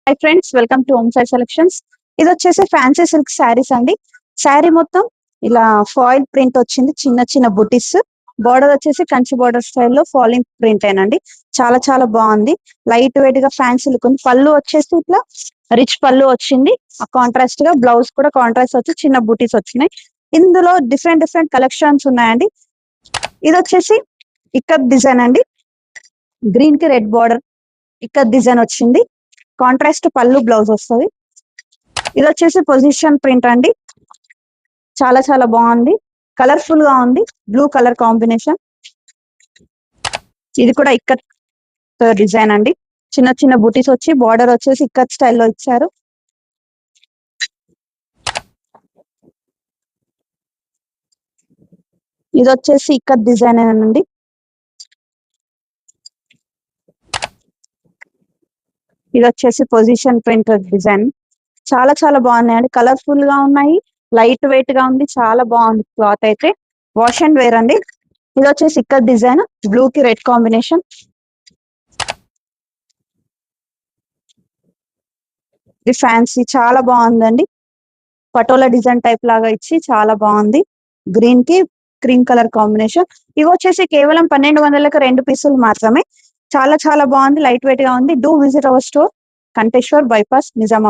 Hi friends, welcome to home side selections. ఇది వచ్చేసి fancy silk saris అండి. శారీ మొత్తం ఇలా ఫాయిల్ ప్రింట్ వచ్చింది, చిన్న చిన్న బుటీస్. బార్డర్ వచ్చేసి కంచి బార్డర్ స్టైల్లో ఫాలింగ్ ప్రింట్ ఏనండి. చాలా చాలా బాగుంది. లైట్ వెయిట్ గా ఫ్యాన్సీ లుక్ ఉంది. పళ్ళు వచ్చేసి ఇట్లా రిచ్ పళ్ళు వచ్చింది. కాంట్రాస్ట్ గా బ్లౌజ్ కూడా కాంట్రాస్ట్ వచ్చి చిన్న బుటీస్ వచ్చినాయి. ఇందులో డిఫరెంట్ డిఫరెంట్ కలెక్షన్స్ ఉన్నాయండి. ఇది వచ్చేసి ఇక్కత్ డిజైన్ అండి. గ్రీన్ కి రెడ్ బార్డర్ ఇక్కత్ డిజైన్ వచ్చింది. కాంట్రాస్ట్ పళ్ళు బ్లౌజ్ వస్తుంది. ఇది వచ్చేసి పొజిషన్ ప్రింట్ అండి. చాలా చాలా బాగుంది. కలర్ఫుల్ గా ఉంది. Blue colour combination. ఇది కూడా ఇక్కత్ డిజైన్ అండి. చిన్న చిన్న బుటీస్ వచ్చి బార్డర్ వచ్చేసి ఇక్కత్ స్టైల్లో ఇచ్చారు. ఇది వచ్చేసి ఇక్కత్ డిజైన్ అండి. ఇది వచ్చేసి పొజిషన్ ప్రింట్ డిజైన్. చాలా చాలా బాగున్నాయండి. కలర్ఫుల్ గా ఉన్నాయి. లైట్ వెయిట్ గా ఉంది. చాలా బాగుంది క్లాత్ అయితే. వాష్ అండ్ వేర్ అండి. ఇది వచ్చేసి ఇక్కత్ డిజైన్. బ్లూ కి రెడ్ కాంబినేషన్. ఇది ఫ్యాన్సీ చాలా బాగుందండి. పటోలా డిజైన్ టైప్ లాగా ఇచ్చి చాలా బాగుంది. గ్రీన్ కి క్రీమ్ కలర్ కాంబినేషన్. ఇవి వచ్చేసి కేవలం 1200కి 2 పీసులు మాత్రమే. చాలా చాలా బాగుంది. లైట్ వెయిట్ గా ఉంది. Do visit our store, Kanteshwar bypass, Nizamabad.